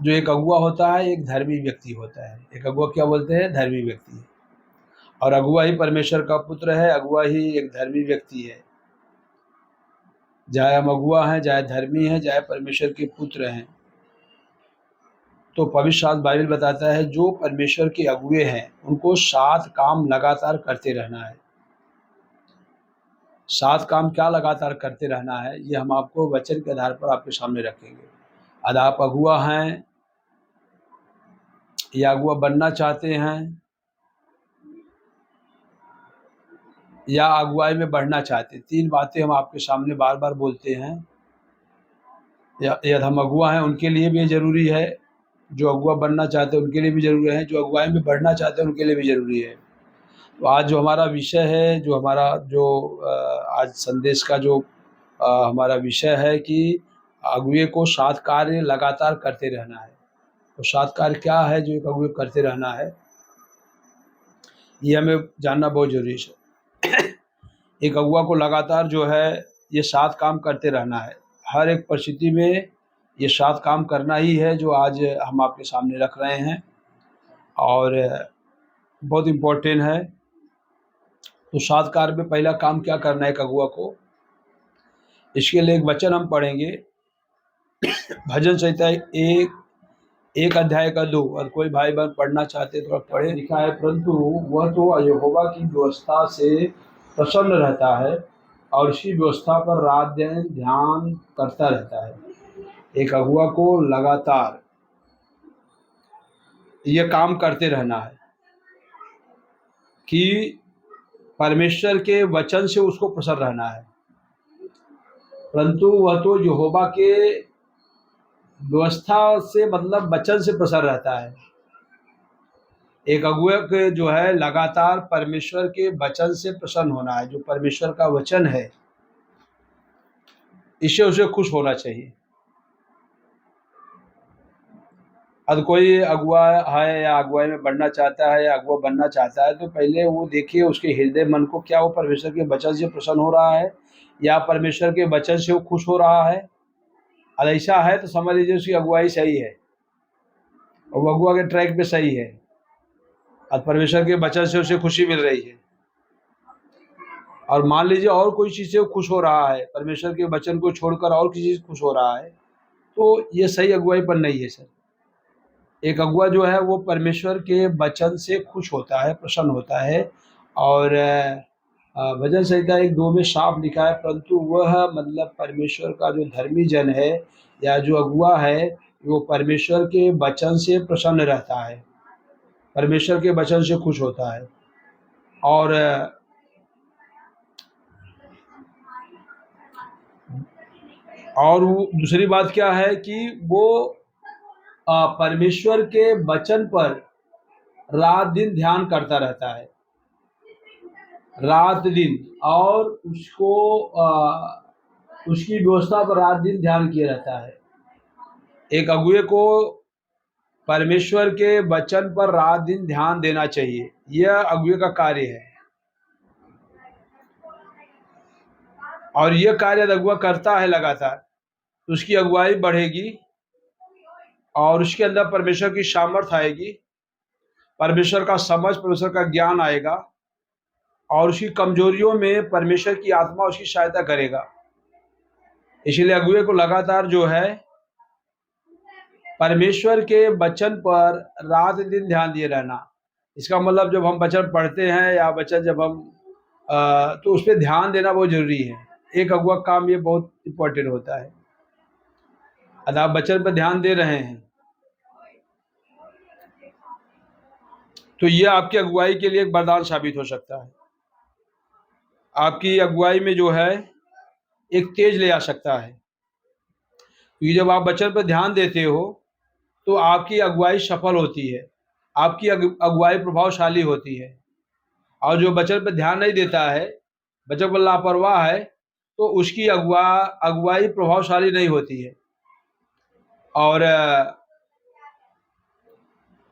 जो एक अगुआ होता है एक धर्मी व्यक्ति होता है। एक अगुआ क्या बोलते हैं? धर्मी व्यक्ति। और अगुआ ही परमेश्वर का पुत्र है, अगुआ ही एक धर्मी व्यक्ति है। चाहे हम अगुआ हैं, चाहे धर्मी हैं, चाहे परमेश्वर के पुत्र हैं। तो पवित्र शास्त्र बाइबल बताता है जो परमेश्वर के अगुए हैं उनको 7 काम लगातार करते रहना है। 7 काम क्या लगातार करते रहना है, ये हम आपको वचन के आधार पर आपके सामने रखेंगे। यदि आप अगुआ हैं या अगुआ बनना चाहते हैं या अगुवाई में बढ़ना चाहते हैं, 3 बातें हम आपके सामने बार बार बोलते हैं। यदि हम अगुआ हैं उनके लिए भी ये है, जो अगुआ बनना चाहते हैं उनके लिए भी ज़रूरी है, जो अगुवाई में बढ़ना चाहते हैं उनके लिए भी ज़रूरी है। तो आज जो हमारा विषय है, जो हमारा आज संदेश का जो हमारा विषय है कि अगुए को 7 कार्य लगातार करते रहना है। तो 7 कार्य क्या है जो एक अगुए करते रहना है, ये हमें जानना बहुत ज़रूरी है। एक अगुआ को लगातार जो है ये 7 काम करते रहना है। हर एक परिस्थिति में ये 7 काम करना ही है जो आज हम आपके सामने रख रहे हैं और बहुत इम्पोर्टेंट है। तो 7 कार्य में पहला काम क्या करना है एक अगुआ को, इसके लिए एक वचन हम पढ़ेंगे। भजन संहिता 1 अध्याय का 2। और कोई भाई बहन पढ़ना चाहते तो पढ़े। लिखा है, परंतु वह तो यहोवा की व्यवस्था से प्रसन्न रहता है और इसी व्यवस्था पर रात दिन ध्यान करता रहता है। एक अगुआ को लगातार ये काम करते रहना है कि परमेश्वर के वचन से उसको प्रसन्न रहना है। परंतु वह तो यहोवा के व्यवस्था से मतलब वचन से प्रसन्न रहता है। एक अगुआ के जो है लगातार परमेश्वर के वचन से प्रसन्न होना है। जो परमेश्वर का वचन है इससे उसे खुश होना चाहिए। अब कोई अगुआ है या अगुवाई में बढ़ना चाहता है या अगुआ बनना चाहता है तो पहले वो देखिए उसके हृदय मन को, क्या वो परमेश्वर के वचन से प्रसन्न हो रहा है या परमेश्वर के वचन से वो खुश हो रहा है। अगर ऐसा है तो समझ लीजिए उसकी अगुवाई सही है और वो अगुआ के ट्रैक पे सही है और परमेश्वर के वचन से उसे खुशी मिल रही है। और मान लीजिए और कोई चीज़ से वो खुश हो रहा है, परमेश्वर के वचन को छोड़कर और किसी चीज़ से खुश हो रहा है, तो ये सही अगुवाई पर नहीं है सर। एक अगुआ जो है वो परमेश्वर के वचन से खुश होता है, प्रसन्न होता है। और भजन संहिता 1:2 में साफ लिखा है, परंतु वह मतलब परमेश्वर का जो धर्मी जन है या जो अगुआ है वो परमेश्वर के वचन से प्रसन्न रहता है, परमेश्वर के वचन से खुश होता है। और वो दूसरी बात क्या है कि वो परमेश्वर के वचन पर रात दिन ध्यान करता रहता है, रात दिन, और उसको उसकी व्यवस्था पर रात दिन ध्यान किया रहता है। एक अगुए को परमेश्वर के वचन पर रात दिन ध्यान देना चाहिए, यह अगुए का कार्य है। और यह कार्य अगुआ करता है लगातार तो उसकी अगुवाई बढ़ेगी और उसके अंदर परमेश्वर की सामर्थ्य आएगी, परमेश्वर का समझ, परमेश्वर का ज्ञान आएगा और उसकी कमजोरियों में परमेश्वर की आत्मा उसकी सहायता करेगा। इसलिए अगुए को लगातार जो है परमेश्वर के वचन पर रात दिन ध्यान दिए रहना। इसका मतलब जब हम वचन पढ़ते हैं या वचन जब हम तो उस पर ध्यान देना बहुत जरूरी है। एक अगुआ काम ये बहुत इम्पोर्टेंट होता है। अगर आप वचन पर ध्यान दे रहे हैं तो ये आपकी अगुवाई के लिए एक वरदान साबित हो सकता है। आपकी अगुवाई में जो है एक तेज ले आ सकता है, क्योंकि जब आप वचन पर ध्यान देते हो तो आपकी अगुवाई सफल होती है, आपकी अगुवाई प्रभावशाली होती है। और जो वचन पर ध्यान नहीं देता है, वचन पर लापरवाह है, तो उसकी अगुवाई प्रभावशाली नहीं होती है और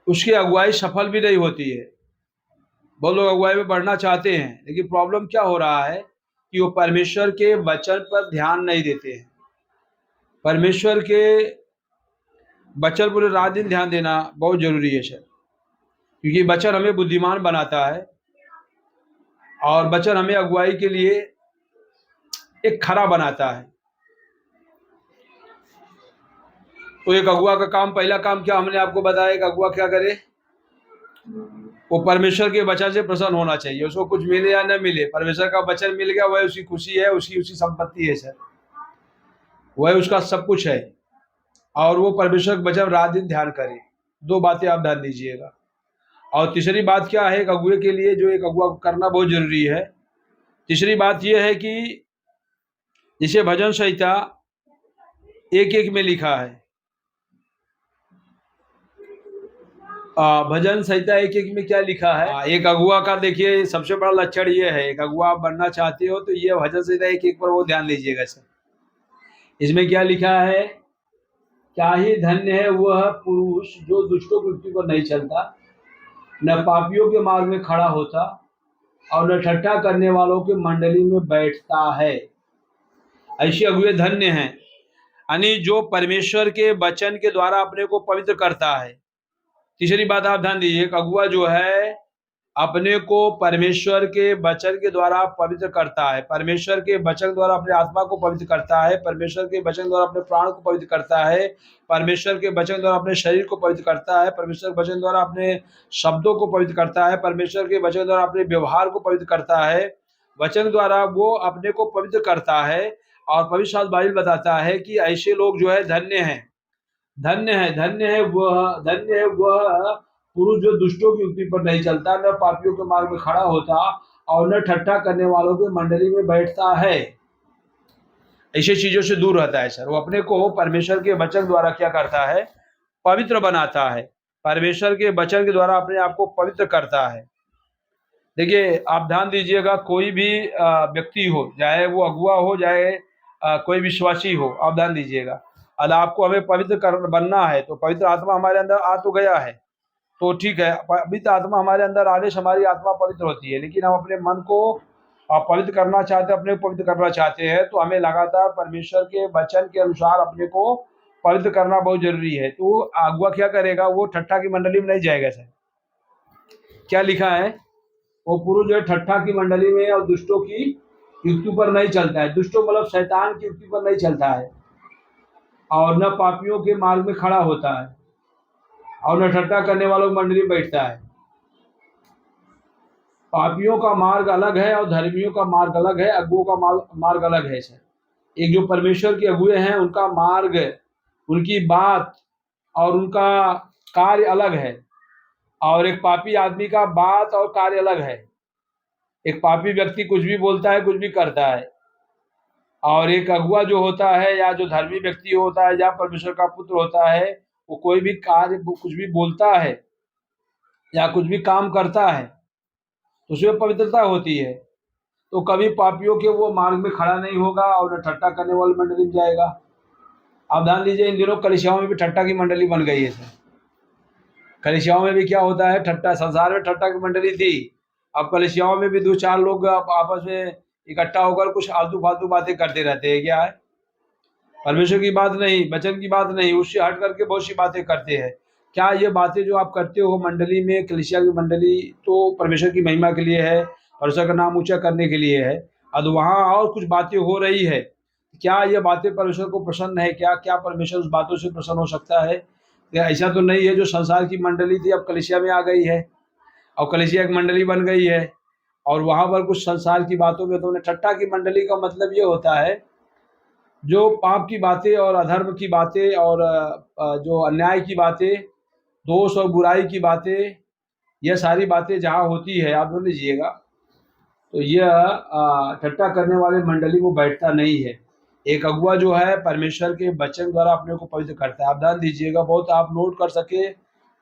उसकी अगुवाई सफल भी नहीं होती है। बहुत लोग अगुवाई में बढ़ना चाहते हैं लेकिन प्रॉब्लम क्या हो रहा है कि वो परमेश्वर के वचन पर ध्यान नहीं देते हैं। परमेश्वर के बचन पूरे रात दिन ध्यान देना बहुत जरूरी है सर, क्योंकि बचन हमें बुद्धिमान बनाता है और बचन हमें अगुवाई के लिए एक खरा बनाता है। तो एक अगुआ का काम, पहला काम क्या हमने आपको बताया, एक अगुआ क्या करे, वो परमेश्वर के वचन से प्रसन्न होना चाहिए। उसको कुछ मिले या न मिले, परमेश्वर का वचन मिल गया, वह उसकी खुशी है, उसकी संपत्ति है सर, वह उसका सब कुछ है। और वो परमेश्वर के वचन रात दिन ध्यान करे। दो बातें आप ध्यान दीजिएगा। और तीसरी बात क्या है एक अगुए के लिए, जो एक अगुआ करना बहुत जरूरी है, तीसरी बात यह है कि जिसे भजन संहिता 1:1 में लिखा है, भजन संहिता 1:1 में क्या लिखा है, एक अगुआ का देखिए सबसे बड़ा लक्षण ये है, एक अगुआ आप बनना चाहते हो तो ये भजन संहिता 1:1 पर वो ध्यान दीजिएगा सर। इसमें क्या लिखा है, क्या ही धन्य है वह पुरुष जो दुष्टों की युक्ति पर नहीं चलता, न पापियों के मार्ग में खड़ा होता और न ठट्ठा करने वालों की मंडली में बैठता है। ऐसे अगुए धन्य हैं, यानी जो परमेश्वर के वचन के द्वारा अपने को पवित्र करता है। तीसरी बात आप ध्यान दीजिए, एक अगुआ जो है अपने को परमेश्वर के वचन के द्वारा पवित्र करता है, परमेश्वर के वचन द्वारा अपने आत्मा को पवित्र करता है, परमेश्वर के वचन द्वारा अपने प्राण को पवित्र करता है, परमेश्वर के वचन द्वारा अपने शरीर को पवित्र करता है, परमेश्वर के वचन द्वारा अपने शब्दों को पवित्र करता है, परमेश्वर के वचन द्वारा अपने व्यवहार को पवित्र करता है। वचन द्वारा वो अपने को पवित्र करता है। और पवित्र शास्त्र बाइबल बताता है कि ऐसे लोग जो है धन्य हैं, धन्य है वह पुरुष जो दुष्टों की युक्ति पर नहीं चलता, न पापियों के मार्ग में खड़ा होता और न ठट्ठा करने वालों की मंडली में बैठता है। ऐसी चीजों से दूर रहता है सर। वो अपने को परमेश्वर के वचन द्वारा क्या करता है, पवित्र बनाता है, परमेश्वर के वचन के द्वारा अपने आप को पवित्र करता है। देखिए आप ध्यान दीजिएगा, कोई भी व्यक्ति हो, चाहे वो अगुआ हो, चाहे कोई विश्वासी हो, आप ध्यान दीजिएगा, अगर आपको हमें पवित्र बनना है तो पवित्र आत्मा हमारे अंदर आ तो गया है तो ठीक है, पवित्र आत्मा हमारे अंदर आने से हमारी आत्मा पवित्र होती है। लेकिन हम अपने मन को पवित्र करना चाहते हैं, अपने को पवित्र करना चाहते हैं, तो हमें लगातार परमेश्वर के वचन के अनुसार अपने को पवित्र करना बहुत जरूरी है। तो अगुआ क्या करेगा, वो ठट्ठा की मंडली में नहीं जाएगा सर। क्या लिखा है, वो पुरुष जो है ठट्ठा की मंडली में और दुष्टों की युक्ति पर नहीं चलता है। दुष्टों मतलब शैतान की युक्ति पर नहीं चलता है, और न पापियों के मार्ग में खड़ा होता है और न ठट्ठा करने वालों की मंडली में बैठता है। पापियों का मार्ग अलग है और धर्मियों का मार्ग अलग है, अगुओं का मार्ग अलग है सर। एक जो परमेश्वर के अगुए हैं उनका मार्ग, उनकी बात और उनका कार्य अलग है, और एक पापी आदमी का बात और कार्य अलग है। एक पापी व्यक्ति कुछ भी बोलता है, कुछ भी करता है, और एक अगुआ जो होता है या जो धर्मी व्यक्ति होता है या परमेश्वर का पुत्र होता है, वो कोई भी कार्य, कुछ भी बोलता है या कुछ भी काम करता है तो उसमें पवित्रता होती है। तो कभी पापियों के वो मार्ग में खड़ा नहीं होगा और न ठट्ठा करने वाली मंडली में जाएगा। आप ध्यान दीजिए, इन दिनों कलीसियाओं में भी ठट्ठा की मंडली बन गई है सर। कलीसियाओं में भी क्या होता है, ठट्ठा, संसार में ठट्ठा की मंडली थी, अब कलीसियाओं में भी 2-4 लोग आपस में इकट्ठा होकर कुछ आलतू फालतू बातें करते रहते हैं। क्या है, परमेश्वर की बात नहीं, वचन की बात नहीं, उससे हट करके बहुत सी बातें करते हैं। क्या ये बातें जो आप करते हो मंडली में, कलीसिया की मंडली, तो परमेश्वर की महिमा के लिए है, परमेश्वर का नाम ऊंचा करने के लिए है, अब वहाँ और कुछ बातें हो रही है, क्या ये बातें परमेश्वर को प्रसन्न है? क्या परमेश्वर उस बातों से प्रसन्न हो सकता है? ऐसा तो नहीं है। जो संसार की मंडली थी अब कलीसिया में आ गई है, और कलीसिया एक मंडली बन गई है, और वहाँ पर कुछ संसार की बातों में, तो उन्हें ठट्ठा की मंडली का मतलब ये होता है जो पाप की बातें और अधर्म की बातें और जो अन्याय की बातें, दोष और बुराई की बातें, यह सारी बातें जहाँ होती है, आप बोल लीजिएगा, तो यह ठट्ठा करने वाले मंडली को बैठता नहीं है। एक अगुआ जो है परमेश्वर के वचन द्वारा अपने को पवित्र करता है। आप ध्यान दीजिएगा, बहुत आप नोट कर सके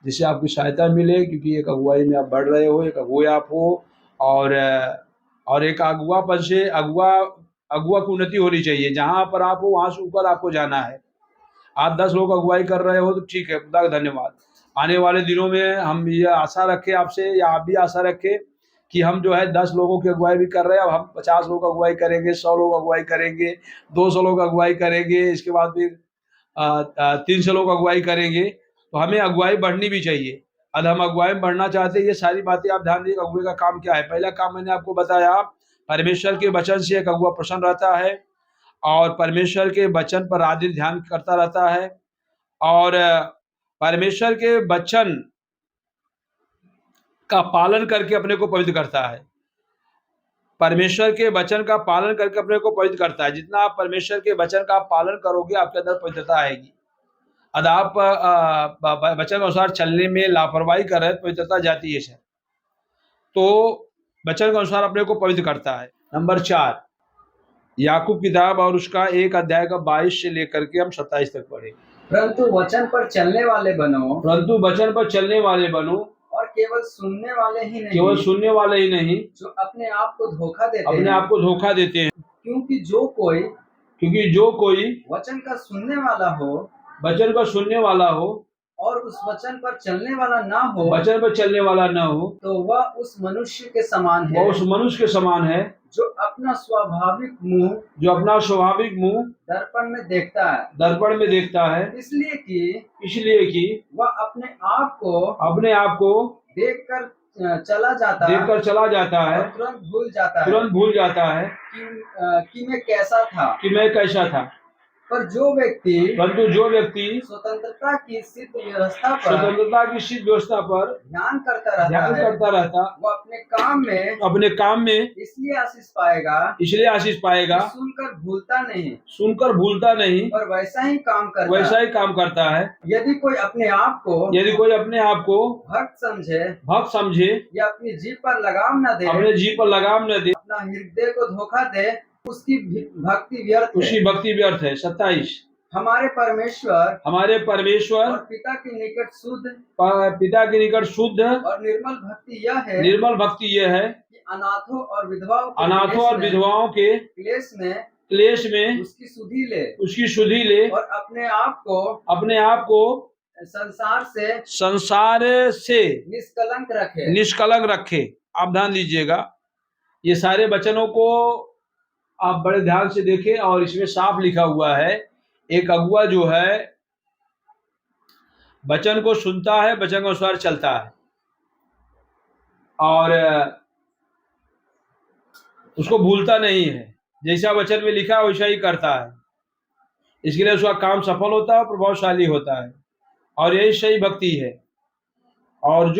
जिससे आपकी सहायता मिले, क्योंकि एक अगुवाई में आप बढ़ रहे हो, एक अगुए आप हो, और एक अगुआपन से अगुआ की उन्नति होनी चाहिए। जहाँ पर आप हो वहाँ से ऊपर आपको जाना है। आप 10 लोग अगुवाई कर रहे हो तो ठीक है, खुदा का धन्यवाद। आने वाले दिनों में हम ये आशा रखें आपसे, या आप भी आशा रखें कि हम जो है 10 लोगों की अगुवाई भी कर रहे हैं, अब हम 50 लोग अगुवाई करेंगे, 100 लोग अगुवाई करेंगे, 200 लोग अगुवाई करेंगे, इसके बाद फिर 300 लोग अगुवाई करेंगे, तो हमें अगुवाई बढ़नी भी चाहिए। अब हम अगुवाई में बढ़ना चाहते हैं, ये सारी बातें आप ध्यान दीजिए। अगुवे का काम क्या है? पहला काम मैंने आपको बताया, परमेश्वर के वचन से एक अगुवा प्रसन्न रहता है और परमेश्वर के वचन पर रात दिन ध्यान करता रहता है और परमेश्वर के वचन का पालन करके अपने को पवित्र करता है। परमेश्वर के वचन का पालन करके अपने को पवित्र करता है। जितना आप परमेश्वर के वचन का पालन करोगे, आपके अंदर पवित्रता आएगी। यदि आप वचन के अनुसार चलने में लापरवाही कर रहे हैं, पवित्रता जाती है। तो वचन के अनुसार अपने को पवित्र करता है। नंबर 4, याकूब किताब और उसका 1 अध्याय का 22 से लेकर के हम 27 तक पढ़े। परंतु वचन पर चलने वाले बनो, परंतु वचन पर चलने वाले बनो, और केवल सुनने वाले ही नहीं, केवल सुनने वाले ही नहीं, जो अपने आप को धोखा देते अपने हैं। आप को धोखा देते हैं। क्योंकि जो कोई वचन का सुनने वाला हो, वचन का सुनने वाला हो और उस वचन पर चलने वाला ना हो, वचन पर चलने वाला न हो, तो वह उस मनुष्य के समान है, वह उस मनुष्य के समान है जो अपना स्वाभाविक मुंह दर्पण में देखता है, इसलिए कि वह अपने आप को देखकर चला जाता है, तुरंत भूल जाता है कि मैं कैसा था। पर जो व्यक्ति स्वतंत्रता की सिद्ध व्यवस्था पर ध्यान करता रहता, वो अपने काम में इसलिए आशीष पाएगा, सुनकर भूलता नहीं, और वैसा ही काम करता है। यदि कोई अपने आप को भक्त समझे या अपनी जीभ पर लगाम न दे, अपना हृदय को धोखा दे, उसकी भक्ति व्यर्थ है। 27, हमारे परमेश्वर और पिता के निकट शुद्ध और निर्मल भक्ति यह है कि अनाथों और विधवाओं के क्लेश में उसकी सुधि ले, और अपने आप को संसार से निष्कलंक रखे। आप ध्यान दीजिएगा, ये सारे वचनों को आप बड़े ध्यान से देखें और इसमें साफ लिखा हुआ है, एक अगुवा जो है वचन को सुनता है, वचन के अनुसार चलता है और उसको भूलता नहीं है। जैसा वचन में लिखा है वैसा ही करता है। इसके लिए उसका काम सफल होता है, प्रभावशाली होता है, और यही सही भक्ति है। और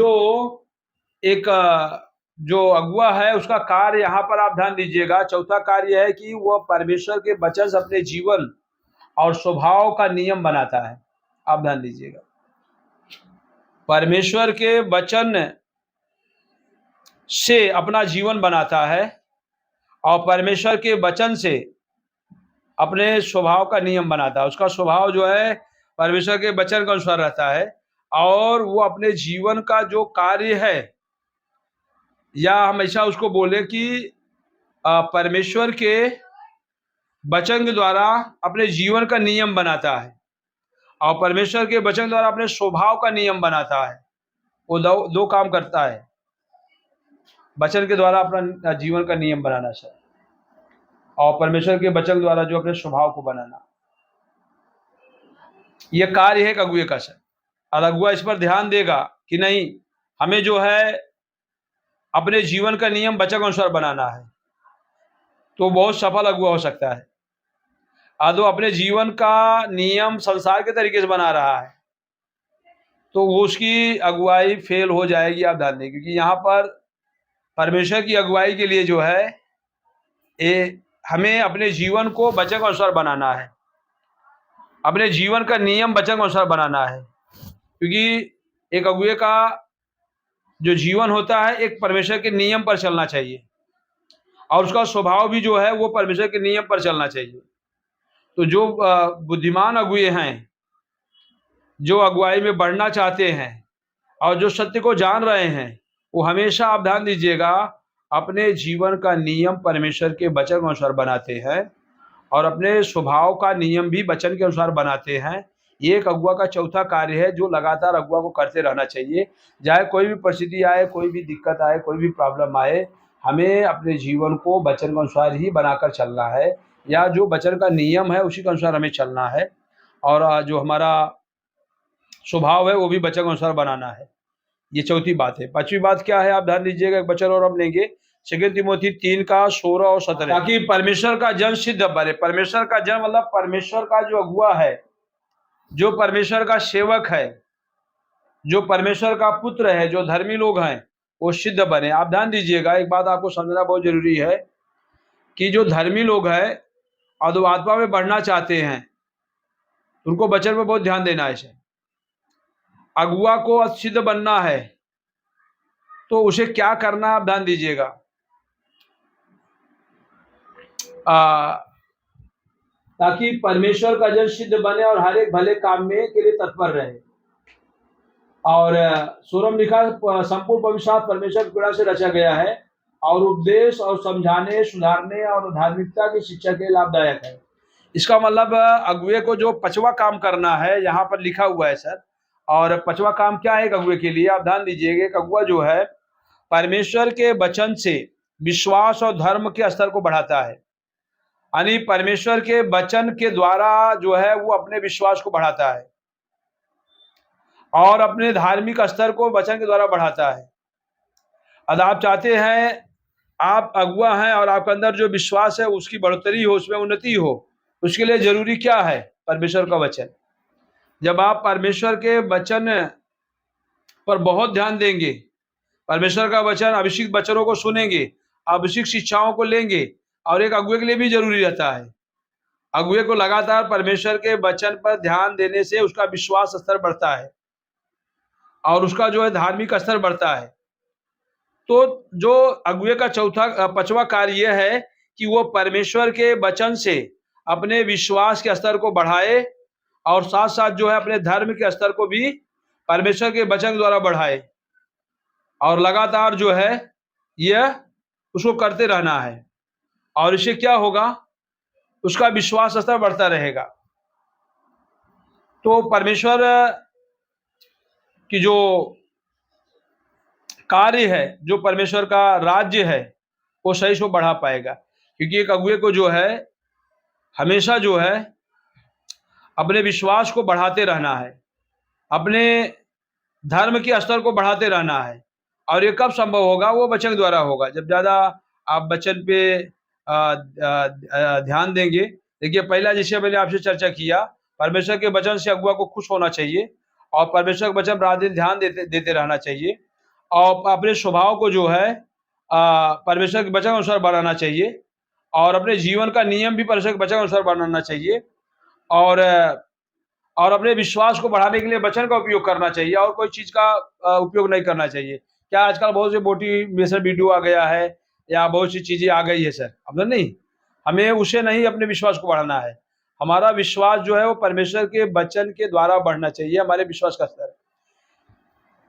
जो अगुवा है उसका कार्य यहाँ पर आप ध्यान दीजिएगा, चौथा कार्य है कि वह परमेश्वर के वचन से अपने जीवन और स्वभाव का नियम बनाता है। आप ध्यान दीजिएगा, परमेश्वर के वचन से अपना जीवन बनाता है और परमेश्वर के वचन से अपने स्वभाव का नियम बनाता है। उसका स्वभाव जो है परमेश्वर के वचन के अनुसार रहता है और वो अपने जीवन का जो कार्य है, या हम ऐसा उसको बोले कि परमेश्वर के वचन के द्वारा अपने जीवन का नियम बनाता है और परमेश्वर के वचन द्वारा अपने स्वभाव का नियम बनाता है। वो दो काम करता है, वचन के द्वारा अपना जीवन का नियम बनाना सर, और परमेश्वर के वचन द्वारा जो अपने स्वभाव को बनाना, यह कार्य है अगुवे का सर। और अगुवा इस पर ध्यान देगा कि नहीं, हमें जो है अपने जीवन का नियम वचन के अनुसार बनाना है, तो बहुत सफल अगुवा हो सकता है। वो अपने जीवन का नियम संसार के तरीके से बना रहा है तो वो उसकी अगुवाई फेल हो जाएगी। आप ध्यान दें, क्योंकि यहाँ पर परमेश्वर की अगुवाई के लिए जो है हमें अपने जीवन को वचन के अनुसार बनाना है, अपने जीवन का नियम वचन के अनुसार बनाना है। क्योंकि एक अगुवे का जो जीवन होता है एक परमेश्वर के नियम पर चलना चाहिए और उसका स्वभाव भी जो है वो परमेश्वर के नियम पर चलना चाहिए। तो जो बुद्धिमान अगुवे हैं, जो अगुवाई में बढ़ना चाहते हैं और जो सत्य को जान रहे हैं, वो हमेशा आप ध्यान दीजिएगा अपने जीवन का नियम परमेश्वर के वचन के अनुसार बनाते हैं और अपने स्वभाव का नियम भी वचन के अनुसार बनाते हैं। ये एक अगुवा का चौथा कार्य है जो लगातार अगुवा को करते रहना चाहिए। चाहे कोई भी परिस्थिति आए, कोई भी दिक्कत आए, कोई भी प्रॉब्लम आए, हमें अपने जीवन को वचन के अनुसार ही बनाकर चलना है, या जो वचन का नियम है उसी के अनुसार हमें चलना है। और जो हमारा स्वभाव है वो भी वचन के अनुसार बनाना है। ये चौथी बात है। पांचवी बात क्या है, आप ध्यान दीजिएगा, एक वचन और हम लेंगे 2 तिमोथी 3 का 16 और 17, ताकि परमेश्वर का जन सिद्ध बने। परमेश्वर का जन मतलब परमेश्वर का जो अगुआ है, जो परमेश्वर का सेवक है, जो परमेश्वर का पुत्र है, जो धर्मी लोग हैं, वो सिद्ध बने। आप ध्यान दीजिएगा, एक बात आपको समझना बहुत जरूरी है कि जो धर्मी लोग हैं और जो आत्मा में बढ़ना चाहते हैं, उनको वचन में बहुत ध्यान देना है। इसे अगुआ को सिद्ध बनना है तो उसे क्या करना, आप ध्यान दीजिएगा। ताकि परमेश्वर का जन सिद्ध बने और हर एक भले काम में के लिए तत्पर रहे। और सूरम लिखा, संपूर्ण पवित्र परमेश्वर की पीड़ा से रचा गया है और उपदेश और समझाने, सुधारने और धार्मिकता की शिक्षा के लाभदायक है। इसका मतलब अगुए को जो 5वां काम करना है, यहाँ पर लिखा हुआ है सर। और 5वां काम क्या है एक अगुए के लिए, आप ध्यान दीजिएगा। एक अगुआ जो है परमेश्वर के वचन से विश्वास और धर्म के स्तर को बढ़ाता है। यानी परमेश्वर के वचन के द्वारा जो है वो अपने विश्वास को बढ़ाता है और अपने धार्मिक स्तर को वचन के द्वारा बढ़ाता है। अब आप चाहते हैं, आप अगुआ हैं और आपके अंदर जो विश्वास है उसकी बढ़ोतरी हो, उसमें उन्नति हो, उसके लिए जरूरी क्या है, परमेश्वर का वचन। जब आप परमेश्वर के वचन पर बहुत ध्यान देंगे, परमेश्वर का वचन, अभिषिक्त वचनों को सुनेंगे, अभिषिक्त शिक्षाओं को लेंगे, और एक अगुए के लिए भी जरूरी रहता है, अगुए को लगातार परमेश्वर के वचन पर ध्यान देने से उसका विश्वास स्तर बढ़ता है और उसका जो है धार्मिक स्तर बढ़ता है। तो जो अगुए का 5वां कार्य यह है कि वो परमेश्वर के वचन से अपने विश्वास के स्तर को बढ़ाए और साथ साथ जो है अपने धर्म के स्तर को भी परमेश्वर के वचन द्वारा बढ़ाए, और लगातार जो है यह उसको करते रहना है। और इससे क्या होगा, उसका विश्वास स्तर बढ़ता रहेगा। तो परमेश्वर की जो कार्य है, जो परमेश्वर का राज्य है, वो सही से बढ़ा पाएगा। क्योंकि एक अगुए को जो है हमेशा जो है अपने विश्वास को बढ़ाते रहना है, अपने धर्म के स्तर को बढ़ाते रहना है। और ये कब संभव होगा, वो वचन द्वारा होगा। जब ज्यादा आप वचन पे ध्यान देंगे। देखिए, पहला जिसे मैंने आपसे चर्चा किया, परमेश्वर के वचन से अगुआ को खुश होना चाहिए और परमेश्वर के वचन पर रात दिन ध्यान देते रहना चाहिए और अपने स्वभाव को जो है परमेश्वर के वचन के अनुसार बनाना चाहिए और अपने जीवन का नियम भी परमेश्वर के वचन के अनुसार बनाना चाहिए और अपने विश्वास को बढ़ाने के लिए वचन का उपयोग करना चाहिए और कोई चीज का उपयोग नहीं करना चाहिए। क्या आजकल बहुत से मोटिवेशन वीडियो आ गया है या बहुत सी चीजें आ गई है सर, अब नहीं, हमें उसे नहीं अपने विश्वास को बढ़ाना है। हमारा विश्वास जो है वो परमेश्वर के वचन के द्वारा बढ़ना चाहिए, हमारे विश्वास का स्तर।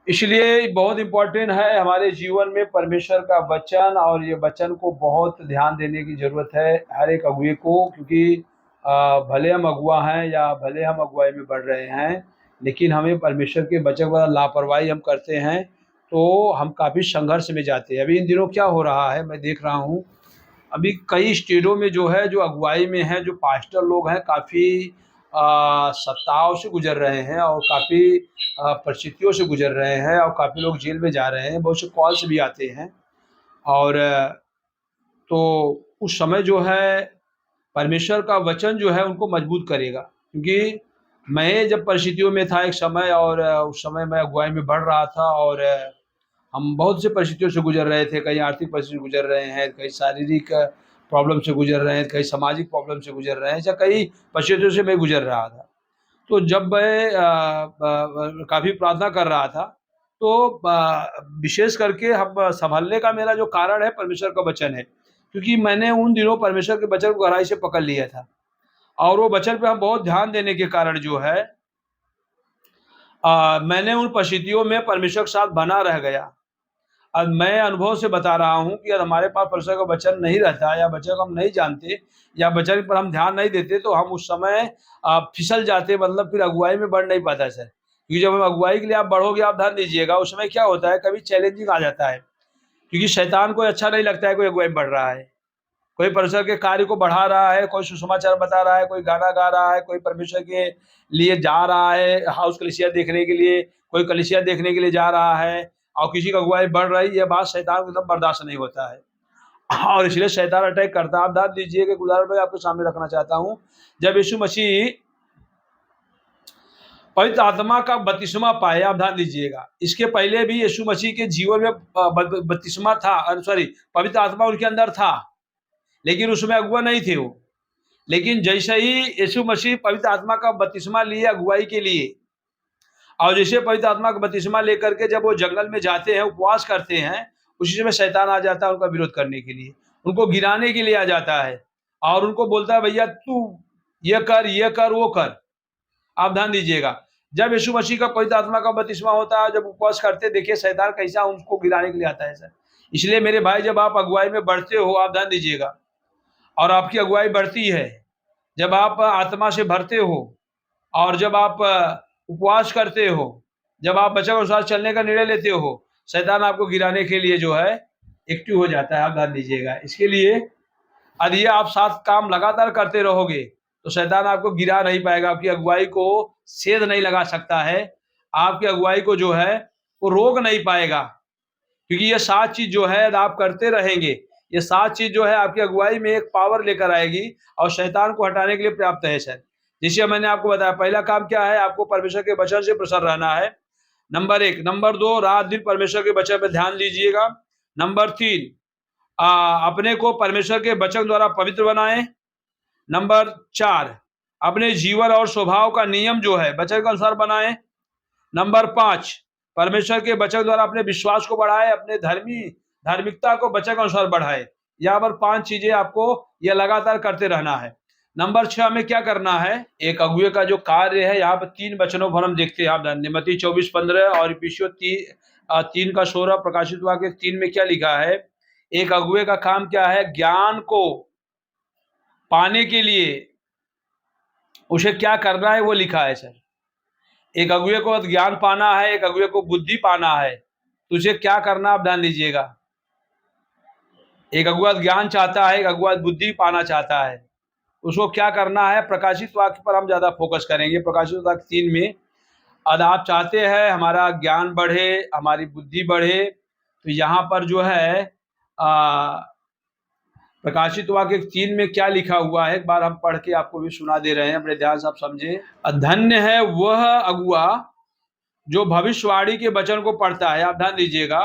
इसलिए बहुत इंपॉर्टेंट है हमारे जीवन में परमेश्वर का वचन, और ये वचन को बहुत ध्यान देने की जरूरत है हर एक अगुए को। क्योंकि भले हम अगुआ हैं या भले हम अगुवाई में बढ़ रहे हैं, लेकिन हमें परमेश्वर के वचन पर लापरवाही हम करते हैं तो हम काफ़ी संघर्ष में जाते हैं। अभी इन दिनों क्या हो रहा है, मैं देख रहा हूँ अभी कई स्टेटों में जो है, जो अगुवाई में है, जो पास्टर लोग हैं, काफ़ी सत्ताओं से गुजर रहे हैं और काफ़ी परिस्थितियों से गुजर रहे हैं और काफ़ी लोग जेल में जा रहे हैं, बहुत से कॉल्स भी आते हैं। और तो उस समय जो है परमेश्वर का वचन जो है उनको मजबूत करेगा। क्योंकि मैं जब परिस्थितियों में था एक समय, और उस समय मैं अगुवाई में बढ़ रहा था और हम बहुत से परिस्थितियों से गुजर रहे थे। कहीं आर्थिक परिस्थिति से गुजर रहे हैं, कहीं शारीरिक प्रॉब्लम से गुजर रहे हैं, कहीं सामाजिक प्रॉब्लम से गुजर रहे हैं, या कई परिस्थितियों से मैं गुजर रहा था। तो जब मैं काफ़ी प्रार्थना कर रहा था तो विशेष करके हम संभलने का मेरा जो कारण है परमेश्वर का वचन है। क्योंकि मैंने उन दिनों परमेश्वर के वचन को गहराई से पकड़ लिया था और वो वचन पे हम बहुत ध्यान देने के कारण जो है मैंने उन परिस्थितियों में परमेश्वर के साथ बना रह गया। अब मैं अनुभव से बता रहा हूँ कि अगर हमारे पास परमेश्वर का वचन नहीं रहता या वचन को हम नहीं जानते या वचन पर हम ध्यान नहीं देते तो हम उस समय फिसल जाते, मतलब फिर अगुवाई में बढ़ नहीं पाता सर। क्योंकि जब हम अगुवाई के लिए आप बढ़ोगे, आप ध्यान दीजिएगा, उस समय क्या होता है, कभी चैलेंजिंग आ जाता है। क्योंकि शैतान को अच्छा नहीं लगता है कोई अगुवाई बढ़ रहा है। कोई परमेश्वर के कार्य को बढ़ा रहा है, कोई सुसमाचार बता रहा है, कोई गाना गा रहा है, कोई परमेश्वर के लिए जा रहा है हाउस कलीसिया देखने के लिए, कोई कलीसिया देखने के लिए जा रहा है और किसी की अगुवाई बढ़ रही है, ये बात शैतान को एकदम बर्दाश्त नहीं होता है और इसलिए शैतान अटैक करता है। आप ध्यान दीजिए कि उदाहरण मैं आपके सामने रखना चाहता हूँ। जब यीशु मसीह पवित्र आत्मा का बपतिस्मा पाए, आप ध्यान दीजिएगा, इसके पहले भी यीशु मसीह के जीवन में बपतिस्मा था, सॉरी पवित्र आत्मा उनके अंदर था, लेकिन उसमें अगुआ नहीं थे वो। लेकिन जैसे ही यीशु मसीह पवित्र आत्मा का बपतिस्मा लिए अगुवाई के लिए, और जैसे पवित्र आत्मा का बपतिस्मा लेकर के जब वो जंगल में जाते हैं, उपवास करते हैं, उसी समय शैतान आ जाता है उनका विरोध करने के लिए, उनको गिराने के लिए आ जाता है और उनको बोलता है भैया तू ये कर वो कर। आप ध्यान दीजिएगा, जब यीशु मसीह का पवित्र आत्मा का बपतिस्मा होता है, जब उपवास करते, देखिए शैतान कैसा उनको गिराने के लिए आता है सर। इसलिए मेरे भाई, जब आप अगुवाई में बढ़ते हो, आप ध्यान दीजिएगा, और आपकी अगुवाई बढ़ती है, जब आप आत्मा से भरते हो और जब आप उपवास करते हो, जब आप वचन के अनुसार चलने का निर्णय लेते हो, शैतान आपको गिराने के लिए जो है एक्टिव हो जाता है। आप ध्यान दीजिएगा, इसके लिए यदि आप 7 काम लगातार करते रहोगे तो शैतान आपको गिरा नहीं पाएगा, आपकी अगुवाई को सेध नहीं लगा सकता है, आपकी अगुवाई को जो है वो रोक नहीं पाएगा, क्योंकि ये 7 चीज जो है आप करते रहेंगे, ये 7 चीज जो है आपकी अगुवाई में एक पावर लेकर आएगी और शैतान को हटाने के लिए पर्याप्त है सर। जिसे मैंने आपको बताया, पहला काम क्या है, आपको परमेश्वर के वचन से प्रसन्न रहना है, नंबर 1। नंबर 2, रात दिन परमेश्वर के वचन पर ध्यान दीजिएगा। नंबर 3, अपने को परमेश्वर के वचन द्वारा पवित्र बनाएं। नंबर 4, अपने जीवन और स्वभाव का नियम जो है वचन के अनुसार बनाएं। नंबर 5, परमेश्वर के वचन द्वारा अपने विश्वास को बढ़ाए, अपने धार्मिकता को वचन के अनुसार बढ़ाए। यहाँ पर 5 चीजें आपको यह लगातार करते रहना है। नंबर 6 में क्या करना है, एक अगुए का जो कार्य है, यहाँ पर 3 वचनों पर हम देखते हैं। मत्ती 24:15 और इफिसियों 3:16, प्रकाशित वाक्य 3 में क्या लिखा है, एक अगुए का काम क्या है, ज्ञान को पाने के लिए उसे क्या करना है वो लिखा है सर। एक अगुए को ज्ञान पाना है, एक अगुए को बुद्धि पाना है, तो उसे क्या करना, आप ध्यान दीजिएगा। एक अगुआ ज्ञान चाहता है, एक अगुआ बुद्धि पाना चाहता है, उसको क्या करना है। प्रकाशित वाक्य पर हम ज्यादा फोकस करेंगे। प्रकाशित वाक्य 3 में, यदि आप चाहते हैं हमारा ज्ञान बढ़े, हमारी बुद्धि बढ़े, तो यहाँ पर जो है प्रकाशित वाक्य 3 में क्या लिखा हुआ है, एक बार हम पढ़ के आपको भी सुना दे रहे हैं, अपने ध्यान से आप समझे। धन्य है वह अगुआ जो भविष्यवाणी के वचन को पढ़ता है। आप ध्यान दीजिएगा,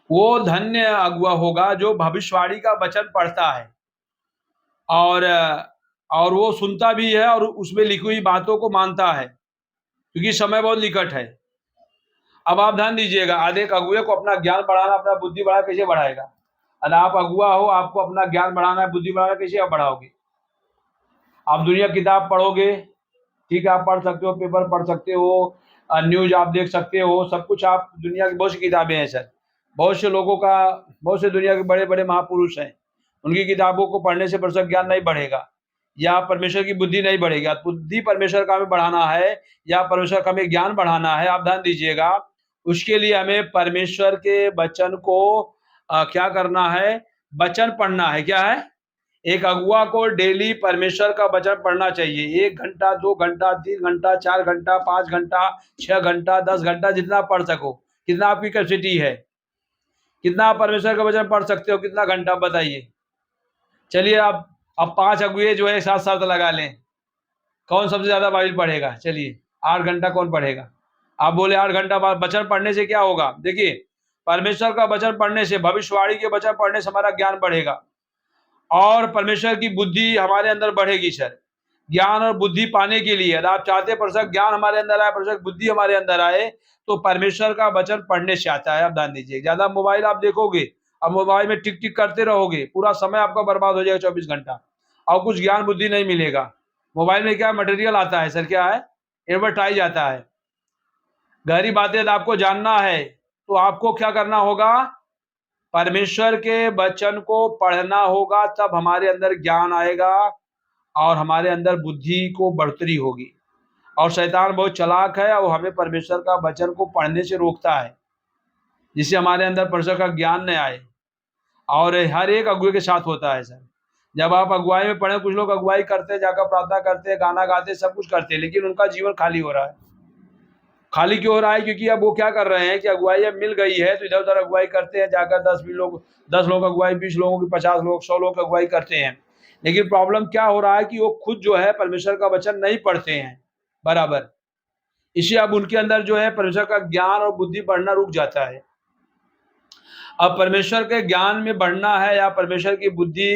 वो धन्य अगुआ होगा जो भविष्यवाणी का वचन पढ़ता है और वो सुनता भी है और उसमें लिखी हुई बातों को मानता है, क्योंकि समय बहुत निकट है। अब आप ध्यान दीजिएगा, एक अगुए को अपना ज्ञान बढ़ाना, अपना बुद्धि बढ़ाना कैसे बढ़ाएगा। अगर आप अगुआ हो, आपको अपना ज्ञान बढ़ाना है, बुद्धि बढ़ाना, कैसे आप बढ़ाओगे। आप दुनिया किताब पढ़ोगे, ठीक है, आप पढ़ सकते हो, पेपर पढ़ सकते हो, न्यूज आप देख सकते हो, सब कुछ आप, दुनिया की बहुत सी किताबें हैं सर, बहुत से लोगों का, बहुत से दुनिया के बड़े बड़े महापुरुष हैं, उनकी किताबों को पढ़ने से परमेश्वर ज्ञान नहीं बढ़ेगा या परमेश्वर की बुद्धि नहीं बढ़ेगी। बुद्धि परमेश्वर का हमें बढ़ाना है या परमेश्वर का हमें ज्ञान बढ़ाना है, आप ध्यान दीजिएगा, उसके लिए हमें परमेश्वर के वचन को क्या करना है, वचन पढ़ना है। क्या है, एक अगुआ को डेली परमेश्वर का वचन पढ़ना चाहिए। 1 घंटा, 2 घंटा, 3 घंटा, 4 घंटा, 5 घंटा, 6 घंटा, 10 घंटा, जितना पढ़ सको। कितना आपकी कैपेसिटी है, कितना आप परमेश्वर का वचन पढ़ सकते हो, कितना घंटा बताइए। चलिए अब 5 अगुए जो है एक साथ साथ लगा लें, कौन सबसे ज्यादा बाइबल पढ़ेगा। चलिए 8 घंटा कौन पढ़ेगा। आप बोले 8 घंटा बाद वचन पढ़ने से क्या होगा। देखिए, परमेश्वर का वचन पढ़ने से, भविष्यवाणी के वचन पढ़ने से हमारा ज्ञान बढ़ेगा और परमेश्वर की बुद्धि हमारे अंदर बढ़ेगी सर। ज्ञान और बुद्धि पाने के लिए, यदि आप चाहते हैं परमेश्वर ज्ञान हमारे अंदर आए, परमेश्वर बुद्धि हमारे अंदर आए, तो परमेश्वर का वचन पढ़ने से आता है। आप ध्यान दीजिए, ज्यादा मोबाइल आप देखोगे, अब मोबाइल में टिक टिक करते रहोगे, पूरा समय आपका बर्बाद हो जाएगा 24 घंटा, और कुछ ज्ञान बुद्धि नहीं मिलेगा। मोबाइल में क्या मटेरियल आता है सर, क्या है, एडवर्टाइज आता है। गहरी बातें आपको जानना है तो आपको क्या करना होगा, परमेश्वर के वचन को पढ़ना होगा, तब हमारे अंदर ज्ञान आएगा और हमारे अंदर बुद्धि को बढ़ोतरी होगी। और शैतान बहुत चालाक है और हमें परमेश्वर का वचन को पढ़ने से रोकता है, जिससे हमारे अंदर परमेश्वर का ज्ञान न आए। और हर एक अगुए के साथ होता है सर। जब आप अगुवाई में पढ़े, कुछ लोग अगुवाई करते हैं, जाकर प्रार्थना करते हैं, गाना गाते हैं, सब कुछ करते हैं, लेकिन उनका जीवन खाली हो रहा है। खाली क्यों हो रहा है? क्योंकि अब वो क्या कर रहे हैं कि अगुवाई अब मिल गई है तो इधर उधर अगुवाई करते हैं, जाकर 10 लोग अगुवाई, 20 लोगों की, 50 लोग, 100 लोग अगुवाई करते हैं। लेकिन प्रॉब्लम क्या हो रहा है कि वो खुद जो है परमेश्वर का वचन नहीं पढ़ते हैं बराबर। इसलिए अब उनके अंदर जो है परमेश्वर का ज्ञान और बुद्धि बढ़ना रुक जाता है। अब परमेश्वर के ज्ञान में बढ़ना है या परमेश्वर की बुद्धि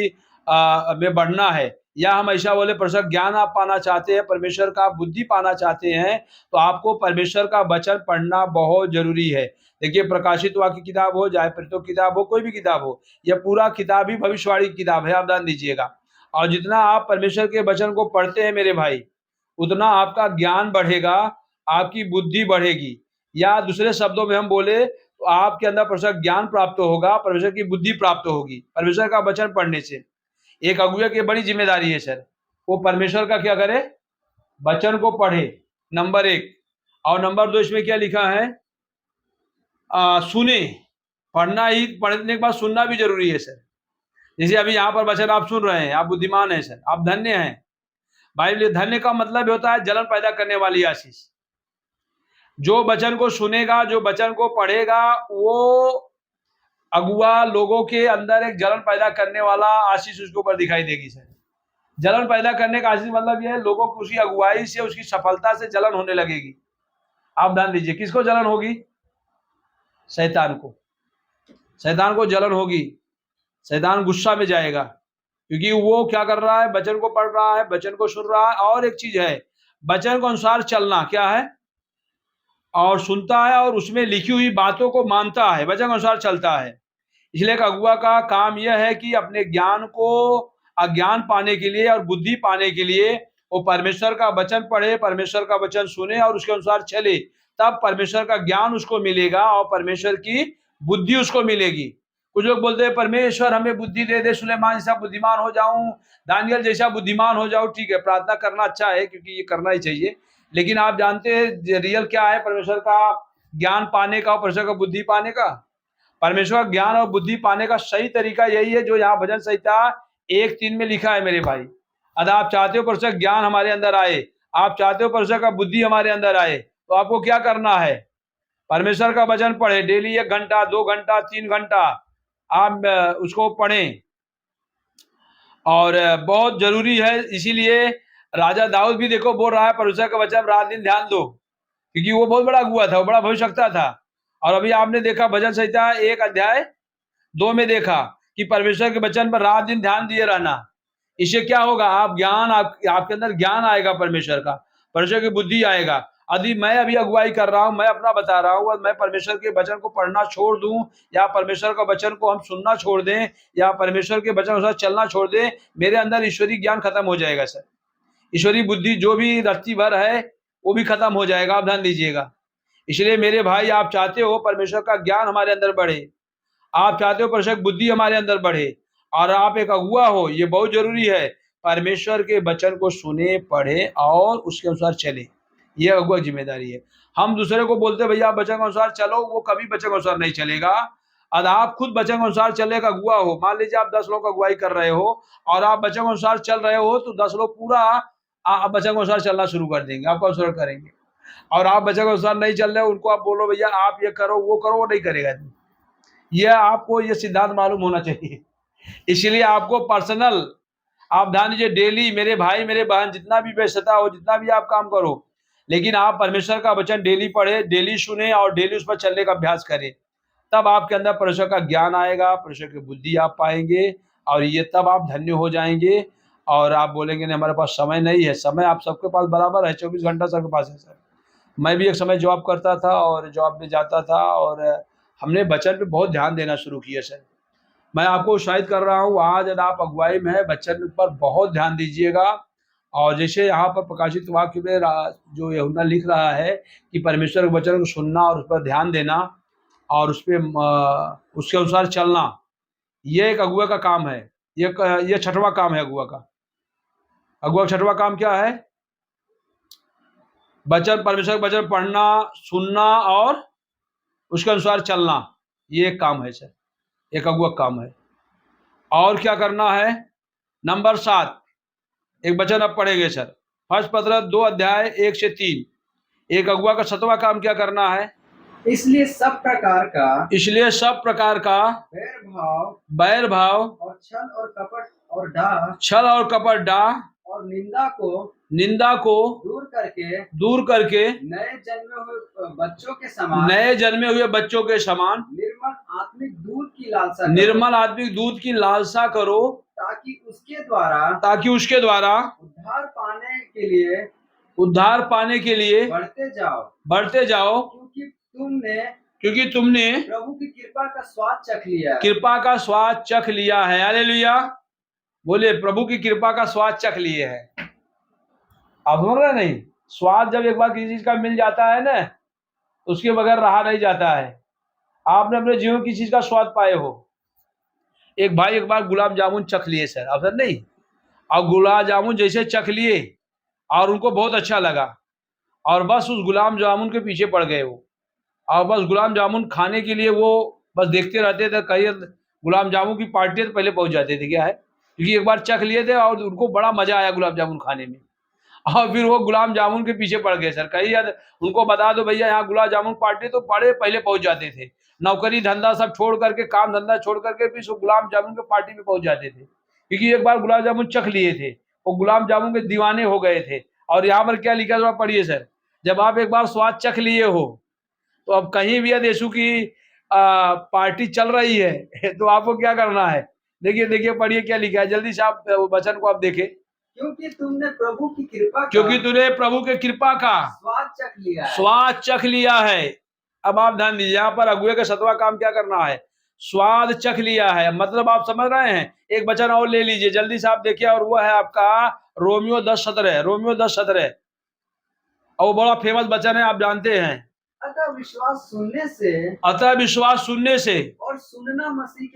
में बढ़ना है, या हम ऐसा बोले परमेश्वर ज्ञान आप पाना चाहते हैं, परमेश्वर का बुद्धि पाना चाहते हैं, तो आपको परमेश्वर का वचन पढ़ना बहुत जरूरी है। देखिए, प्रकाशित वाक्य की किताब हो, चाहे प्रेरितों की किताब हो, कोई भी किताब हो, यह पूरा किताब ही भविष्यवाणी की किताब है, आप ध्यान दीजिएगा। और जितना आप परमेश्वर के वचन को पढ़ते हैं मेरे भाई, उतना आपका ज्ञान बढ़ेगा, आपकी बुद्धि बढ़ेगी, या दूसरे शब्दों में हम बोले तो आपके अंदर परमेश्वर ज्ञान प्राप्त होगा, परमेश्वर की बुद्धि प्राप्त होगी परमेश्वर का वचन पढ़ने से। एक अगुवे की बड़ी जिम्मेदारी है सर, वो परमेश्वर का क्या करे, वचन को पढ़े, नंबर 1। और नंबर 2 इसमें क्या लिखा है, सुने। पढ़ना ही, पढ़ने के बाद सुनना भी जरूरी है सर। जैसे अभी यहाँ पर वचन आप सुन रहे हैं, आप बुद्धिमान हैं सर, आप धन्य हैं। बाइबल धन्य का मतलब होता है जलन पैदा करने वाली आशीष। जो वचन को सुनेगा, जो वचन को पढ़ेगा, वो अगुआ लोगों के अंदर एक जलन पैदा करने वाला आशीष उसके ऊपर दिखाई देगी सर। जलन पैदा करने का आशीष मतलब यह है, लोगों को उसकी अगुवाई से, उसकी सफलता से जलन होने लगेगी। आप ध्यान दीजिए, किसको जलन होगी? शैतान को। शैतान को जलन होगी, शैतान गुस्सा में जाएगा, क्योंकि वो क्या कर रहा है, वचन को पढ़ रहा है, वचन को सुन रहा है। और एक चीज है, वचन को अनुसार चलना क्या है, और सुनता है और उसमें लिखी हुई बातों को मानता है, वचन के अनुसार चलता है। इसलिए एक अगुआ का काम यह है कि अपने ज्ञान को, अज्ञान पाने के लिए और बुद्धि पाने के लिए वो परमेश्वर का वचन पढ़े, परमेश्वर का वचन सुने और उसके अनुसार चले, तब परमेश्वर का ज्ञान उसको मिलेगा और परमेश्वर की बुद्धि उसको मिलेगी। कुछ लोग बोलते हैं परमेश्वर हमें बुद्धि दे दे, सुलेमान जैसा बुद्धिमान हो जाऊं, दानियल जैसा बुद्धिमान हो जाऊं। ठीक है, प्रार्थना करना अच्छा है, क्योंकि ये करना ही चाहिए, लेकिन आप जानते हैं रियल क्या है परमेश्वर का ज्ञान पाने का और परमेश्वर का बुद्धि पाने का? परमेश्वर का ज्ञान और बुद्धि पाने का सही तरीका यही है जो यहाँ भजन संहिता 1:3 में लिखा है मेरे भाई। अगर आप चाहते हो परमेश्वर ज्ञान हमारे अंदर आए, आप चाहते हो परमेश्वर का बुद्धि हमारे अंदर आए, तो आपको क्या करना है? परमेश्वर का वचन पढ़े, डेली 1 घंटा, 2 घंटा, 3 घंटा आप उसको पढ़ें, और बहुत जरूरी है। इसीलिए राजा दाऊद भी देखो बोल रहा है परमेश्वर का वचन रात दिन ध्यान दो, क्योंकि वो बहुत बड़ा अगुआ था, वो बड़ा भविष्यवक्ता था। और अभी आपने देखा भजन संहिता 1:2 में देखा कि परमेश्वर के वचन पर रात दिन ध्यान दिए रहना। इससे क्या होगा, आप ज्ञान, आपके अंदर ज्ञान आएगा परमेश्वर का, परमेश्वर की बुद्धि आएगा। यदि मैं अभी अगुवाई कर रहा हूं, मैं अपना बता रहा हूं, और मैं परमेश्वर के वचन को पढ़ना छोड़ दूं, या परमेश्वर का वचन को हम सुनना छोड़ दें, या परमेश्वर के वचन अनुसार चलना छोड़ दें, मेरे अंदर ईश्वरीय ज्ञान खत्म हो जाएगा सर। ईश्वरीय बुद्धि जो भी रत्ती भर है वो भी खत्म हो जाएगा, आप ध्यान दीजिएगा। इसलिए मेरे भाई, आप चाहते हो परमेश्वर का ज्ञान हमारे अंदर बढ़े, आप चाहते हो परमेश्वर की बुद्धि हमारे अंदर बढ़े, और आप एक अगुआ हो, ये बहुत जरूरी है, परमेश्वर के वचन को सुने, पढ़े और उसके अनुसार चले। ये अगुआ की जिम्मेदारी है। हम दूसरे को बोलते भैया आप वचन के अनुसार चलो, वो कभी वचन के अनुसार नहीं चलेगा। और आप खुद वचन के अनुसार चलने का अगुआ हो, मान लीजिए आप 10 लोगों का अगुवाई कर रहे हो और आप वचन के अनुसार चल रहे हो, तो 10 लोग पूरा वचन के अनुसार चलना शुरू कर देंगे, आपका अनुसरण करेंगे। और आप वचन के अनुसार नहीं चल रहे हो, उनको आप बोलो भैया आप ये करो, वो नहीं करेगा। यह आपको ये सिद्धांत मालूम होना चाहिए। इसलिए आपको पर्सनल, आप ध्यान दीजिए, डेली मेरे भाई मेरे बहन, जितना भी व्यस्तता हो, जितना भी आप काम करो, लेकिन आप परमेश्वर का वचन डेली पढ़े, डेली सुने और डेली उस पर चलने का अभ्यास करें। तब आपके अंदर परमेश्वर का ज्ञान आएगा, परमेश्वर की बुद्धि आप पाएंगे, और ये तब आप धन्य हो जाएंगे। और आप बोलेंगे नहीं हमारे पास समय नहीं है। समय आप सबके पास बराबर है, 24 घंटा सबके पास है सर। मैं भी एक समय जॉब करता था और जॉब में जाता था, और हमने वचन पे बहुत ध्यान देना शुरू किया सर। मैं आपको उत्साहित कर रहा हूँ, आज यदि आप अगुवाई में है, वचन पर बहुत ध्यान दीजिएगा। और जैसे यहाँ पर प्रकाशित वाक्य में जो यूहन्ना लिख रहा है कि परमेश्वर के वचन को सुनना और उस पर ध्यान देना और उस पर उसके अनुसार चलना, ये एक अगुआ का काम है। ये 6वां काम है अगुआ का। अगुआ का 6वां काम क्या है? वचन, परमेश्वर का वचन पढ़ना, सुनना और उसके अनुसार चलना, ये एक काम है सर, एक अगुआ काम है। और क्या करना है? नंबर 7 एक वचन अब पढ़ेंगे सर। फर्स्ट पतरस 2 अध्याय 1 से 3। एक अगुआ का 7वां काम क्या करना है? इसलिए सब प्रकार का बैर भाव और छल और कपट डाह और निंदा को दूर करके नए जन्मे हुए बच्चों के समान निर्मल आत्मिक दूध की लालसा करो, ताकि उसके द्वारा उद्धार पाने के लिए बढ़ते जाओ, क्योंकि तुमने प्रभु की कृपा का स्वाद चख लिया है। हालेलुया, बोलिए प्रभु की कृपा का स्वाद चख लिए है। आप समझ रहे नहीं? स्वाद जब एक बार किसी चीज का मिल जाता है ना, उसके बगैर रहा नहीं जाता है। आपने अपने जीवन की चीज का स्वाद पाए हो। एक भाई एक बार गुलाब जामुन चख लिए सर, अब सर नहीं, और गुलाब जामुन जैसे चख लिए और उनको बहुत अच्छा लगा, और बस उस गुलाब जामुन के पीछे पड़ गए वो, और बस गुलाब जामुन खाने के लिए वो बस देखते रहते थे। कहीं गुलाब जामुन की पार्टी तो पहले पहुंच जाते थे। क्या है, क्योंकि एक बार चख लिए थे और उनको बड़ा मजा आया गुलाब जामुन खाने में, और फिर वो गुलाब जामुन के पीछे पड़ गए सर। कहीं उनको बता दो भैया यहाँ गुलाब जामुन पार्टी, तो बड़े पहले पहुंच जाते थे। नौकरी धंधा सब छोड़ करके, काम धंधा छोड़ करके फिर गुलाब जामुन के पार्टी में पहुंच जाते थे, क्योंकि एक बार गुलाब जामुन चख लिए थे, वो गुलाब जामुन के दीवाने हो गए थे। और यहाँ पर क्या लिखा है पढ़िए सर। जब आप एक बार स्वाद चख लिए हो, तो अब कहीं भी यदि यीशु की पार्टी चल रही है तो आपको क्या करना है? देखिए पढ़िए क्या लिखा है, जल्दी से आप वचन को आप देखें। क्योंकि तूने प्रभु की कृपा का स्वाद चख लिया है। अब आप ध्यान दीजिए, यहाँ पर अगुए का 7वां काम क्या करना है? स्वाद चख लिया है। मतलब आप समझ रहे हैं? एक वचन और ले लीजिए जल्दी से आप देखिए, और वो है आपका रोमियो 10:17। और वो बड़ा फेमस वचन है, आप जानते हैं। अतः विश्वास सुनने से और सुनना मसीह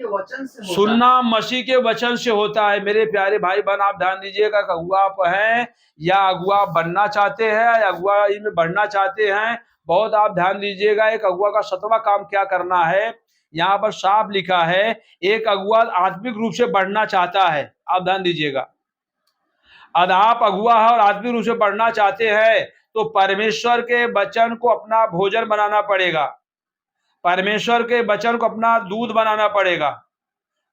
के वचन से होता है। मेरे प्यारे भाई बहन, आप ध्यान दीजिएगा, अगुआ आप हैं या अगुआ बनना चाहते हैं या अगुवाई में बढ़ना चाहते हैं, बहुत आप ध्यान दीजिएगा। एक अगुआ का 7वां काम क्या करना है? यहाँ पर साफ लिखा है, एक अगुआ आत्मिक रूप से बढ़ना चाहता है। आप ध्यान दीजिएगा, अब आप अगुआ है और आत्मिक रूप से बढ़ना चाहते हैं, तो परमेश्वर के वचन को अपना भोजन बनाना पड़ेगा। परमेश्वर के वचन को अपना दूध बनाना पड़ेगा।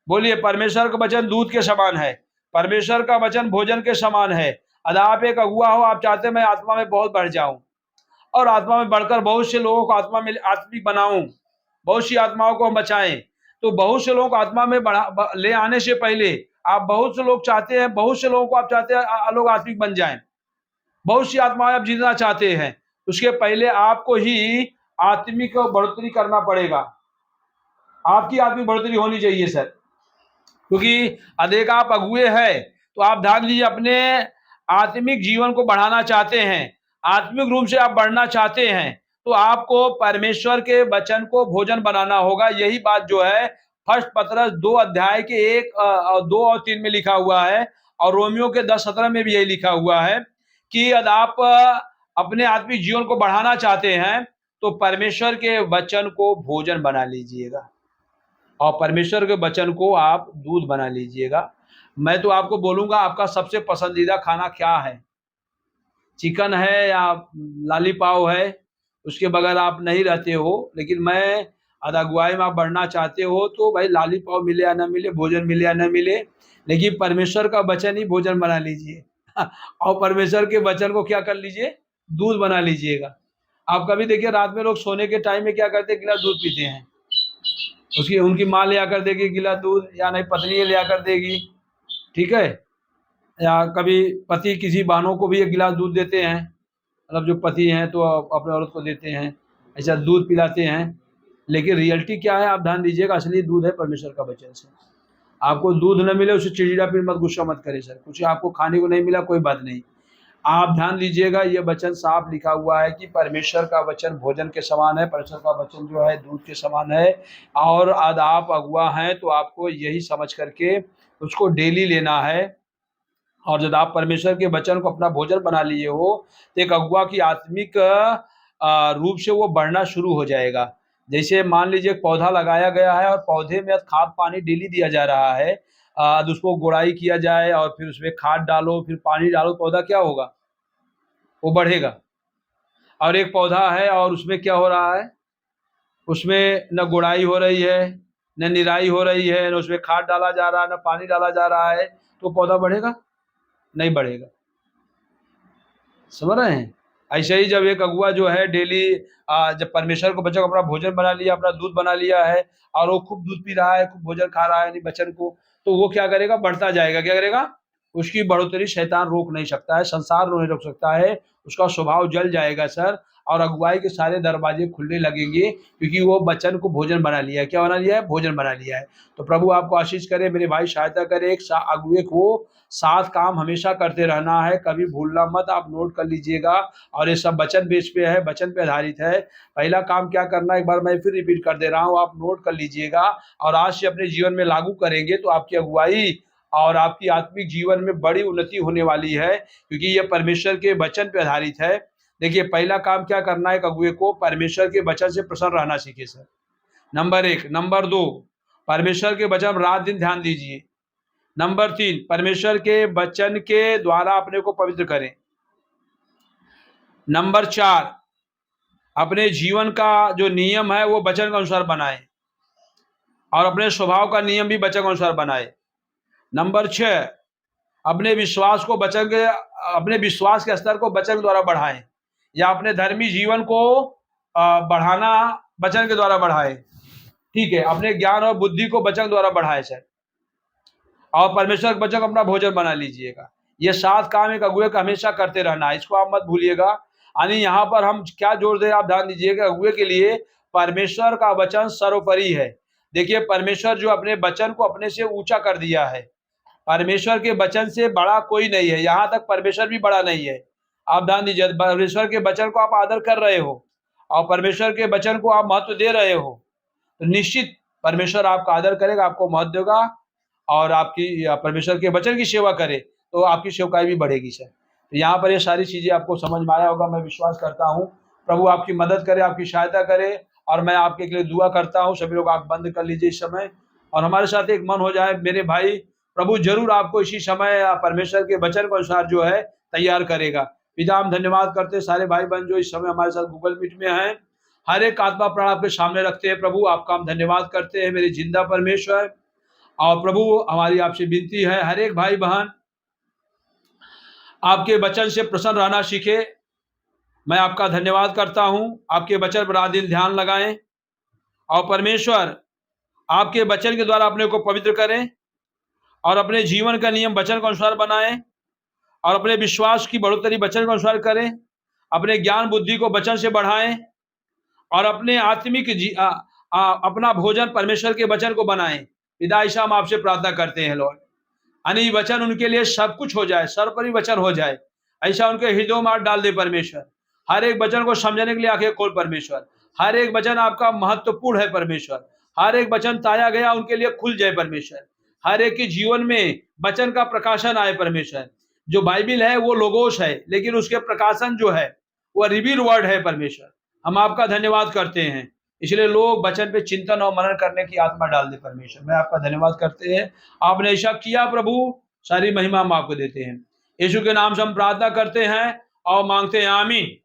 बोलिए, परमेश्वर का वचन दूध के समान है, परमेश्वर का वचन भोजन के समान है। यदि आप एक अगुआ हो, आप चाहते हैं मैं आत्मा में बहुत बढ़ जाऊं और आत्मा में बढ़कर बहुत से लोगों को आत्मा में आत्मिक बनाऊं, बहुत सी आत्माओं को हम बचाएं, तो बहुत से लोगों को आत्मा में ले आने से पहले आप बहुत से लोग चाहते हैं, बहुत से लोगों को आप चाहते हैं लोग आत्मिक बन जाएं, बहुत सी आत्माएं आप जीतना चाहते हैं, उसके पहले आपको ही आत्मिक बढ़ोतरी करना पड़ेगा। आपकी आत्मिक बढ़ोतरी होनी चाहिए सर, क्योंकि अधिक आप अगुए हैं तो आप ध्यान दीजिए, अपने आत्मिक जीवन को बढ़ाना चाहते हैं, आत्मिक रूप से आप बढ़ना चाहते हैं, तो आपको परमेश्वर के वचन को भोजन बनाना होगा। यही बात जो है फर्स्ट पतरस 2 अध्याय के 2 और 3 में लिखा हुआ है, और रोमियो के 10:17 में भी यही लिखा हुआ है कि यदि आप अपने आत्मिक जीवन को बढ़ाना चाहते हैं तो परमेश्वर के वचन को भोजन बना लीजिएगा, और परमेश्वर के वचन को आप दूध बना लीजिएगा। मैं तो आपको बोलूंगा, आपका सबसे पसंदीदा खाना क्या है? चिकन है या लालीपाव है? उसके बगैर आप नहीं रहते हो। लेकिन मैं अगुवाई में आप बढ़ना चाहते हो तो भाई लालीपाव मिले या ना मिले, भोजन मिले या ना मिले, लेकिन परमेश्वर का वचन ही भोजन बना लीजिए और परमेश्वर के वचन को क्या कर लीजिए? दूध बना लीजिएगा। आप कभी देखिए, रात में लोग सोने के टाइम में क्या करते हैं? गिलास दूध पीते हैं। उसकी उनकी माँ ले आकर देगी गिलास दूध, या नहीं पत्नी ले आकर देगी, ठीक है, या कभी पति किसी बहनों को भी एक गिलास दूध देते हैं, मतलब जो पति हैं तो अपने औरत को देते हैं, ऐसा दूध पिलाते हैं। लेकिन रियलिटी क्या है? आप ध्यान दीजिएगा, असली दूध है परमेश्वर का वचन से। आपको दूध न मिले उसे चिड़चिड़ा फिर मत, गुस्सा मत करें सर, कुछ आपको खाने को नहीं मिला कोई बात नहीं। आप ध्यान दीजिएगा, ये वचन साफ लिखा हुआ है कि परमेश्वर का वचन भोजन के समान है, परमेश्वर का वचन जो है दूध के समान है। और आज आप अगुआ हैं तो आपको यही समझ करके उसको डेली लेना है। और जब आप परमेश्वर के वचन को अपना भोजन बना लिए हो तो एक अगुआ की आत्मिक रूप से वो बढ़ना शुरू हो जाएगा। जैसे मान लीजिए पौधा लगाया गया है और पौधे में खाद पानी डेली दिया जा रहा है, उसको गुड़ाई किया जाए और फिर उसमें खाद डालो, फिर पानी डालो, पौधा क्या होगा? वो बढ़ेगा। और एक पौधा है और उसमें क्या हो रहा है? उसमें न गुड़ाई हो रही है, न निराई हो रही है, न उसमें खाद डाला जा रहा है, न पानी डाला जा रहा है, तो पौधा बढ़ेगा? नहीं बढ़ेगा। समझ रहे हैं? ऐसे ही जब एक अगुआ जो है डेली जब परमेश्वर को बच्चा को अपना भोजन बना लिया, अपना दूध बना लिया है और वो खूब दूध पी रहा है, खूब भोजन खा रहा है नहीं बच्चन को, तो वो क्या करेगा? बढ़ता जाएगा। क्या करेगा? उसकी बढ़ोतरी शैतान रोक नहीं सकता है, संसार नहीं रोक सकता है, उसका स्वभाव जल जाएगा सर, और अगुवाई के सारे दरवाजे खुलने लगेंगे, क्योंकि वो बच्चन को भोजन बना लिया है। क्या बना लिया है? भोजन बना लिया है। तो प्रभु आपको आशीष करे, मेरे भाई सहायता करे। एक अगुए को 7 काम हमेशा करते रहना है, कभी भूलना मत, आप नोट कर लीजिएगा। और ये सब वचन बेस पे है, वचन पे आधारित है। पहला काम क्या करना है, एक बार मैं फिर रिपीट कर दे रहा हूँ, आप नोट कर लीजिएगा और आज से अपने जीवन में लागू करेंगे तो आपकी अगुवाई और आपकी आत्मिक जीवन में बड़ी उन्नति होने वाली है, क्योंकि ये परमेश्वर के वचन पे आधारित है। देखिए, पहला काम क्या करना है, एक अगुए को परमेश्वर के वचन से प्रसन्न रहना सीखे सर, नंबर 1। नंबर 2, परमेश्वर के वचन रात दिन ध्यान दीजिए। नंबर 3, परमेश्वर के वचन के द्वारा अपने को पवित्र करें। नंबर 4, अपने जीवन का जो नियम है वो वचन के अनुसार बनाएं और अपने स्वभाव का नियम भी वचन के अनुसार बनाएं। नंबर 6, अपने विश्वास के स्तर को वचन के द्वारा बढ़ाएं, या अपने धर्मी जीवन को बढ़ाना वचन के द्वारा बढ़ाएं। ठीक है, अपने ज्ञान और बुद्धि को वचन द्वारा बढ़ाएं सर, और परमेश्वर के वचन को अपना भोजन बना लीजिएगा। ये 7 काम एक अगुए का हमेशा करते रहना है, इसको आप मत भूलिएगा। यानी यहाँ पर हम क्या जोर दे, आप ध्यान दीजिएगा, अगुए के लिए परमेश्वर का वचन सर्वोपरि है। देखिए, परमेश्वर जो अपने वचन को अपने से ऊंचा कर दिया है, परमेश्वर के वचन से बड़ा कोई नहीं है, यहाँ तक परमेश्वर भी बड़ा नहीं है। आप ध्यान दीजिए, परमेश्वर के वचन को आप आदर कर रहे हो और परमेश्वर के वचन को आप महत्व दे रहे हो, तो निश्चित परमेश्वर आपका आदर करेगा, आपको महत्व देगा और आपकी परमेश्वर के वचन की सेवा करे तो आपकी सेवकाई भी बढ़ेगी सर। तो यहाँ पर ये सारी चीज़ें आपको समझ में आया होगा, मैं विश्वास करता हूँ। प्रभु आपकी मदद करे, आपकी सहायता करे, और मैं आपके लिए दुआ करता हूँ। सभी लोग आँख बंद कर लीजिए इस समय और हमारे साथ एक मन हो जाए। मेरे भाई, प्रभु जरूर आपको इसी समय परमेश्वर के वचन के अनुसार जो है तैयार करेगा। पिता, हम धन्यवाद करते हैं सारे भाई बहन जो इस समय हमारे साथ गूगल मीट में हैं। हर एक आत्मा प्राण आपके सामने रखते हैं। प्रभु, आपका हम धन्यवाद करते हैं मेरे जिंदा परमेश्वर। और प्रभु, हमारी आपसे विनती है, हर एक भाई बहन आपके वचन से प्रसन्न रहना सीखे। मैं आपका धन्यवाद करता हूं। आपके वचन पर रात दिन ध्यान लगाएं और परमेश्वर आपके वचन के द्वारा अपने को पवित्र करें और अपने जीवन का नियम वचन के अनुसार बनाएं और अपने विश्वास की बढ़ोतरी वचन के अनुसार करें, अपने ज्ञान बुद्धि को वचन से बढ़ाएं और अपने आत्मिक अपना भोजन परमेश्वर के वचन को बनाएं। पिता, ऐसा हम आपसे प्रार्थना करते हैं लॉर्ड, यानी वचन उनके लिए सब कुछ हो जाए, सर्वोपरि वचन हो जाए, ऐसा उनके हृदयों में डाल दे परमेश्वर। हर एक वचन को समझने के लिए आंखें खोल परमेश्वर। हर एक वचन आपका महत्वपूर्ण है परमेश्वर। हर एक वचन ताया गया उनके लिए खुल जाए परमेश्वर। हर एक के जीवन में वचन का प्रकाशन आए परमेश्वर। जो बाइबिल है वो लोगोस है, लेकिन उसके प्रकाशन जो है वो रिवील वर्ड है परमेश्वर। हम आपका धन्यवाद करते हैं, इसलिए लोग वचन पे चिंतन और मनन करने की आत्मा डाल दे परमेश्वर। मैं आपका धन्यवाद करते हैं, आपने ऐसा किया प्रभु, सारी महिमा हम आपको देते हैं। यीशु के नाम से हम प्रार्थना करते हैं और मांगते हैं, आमीन।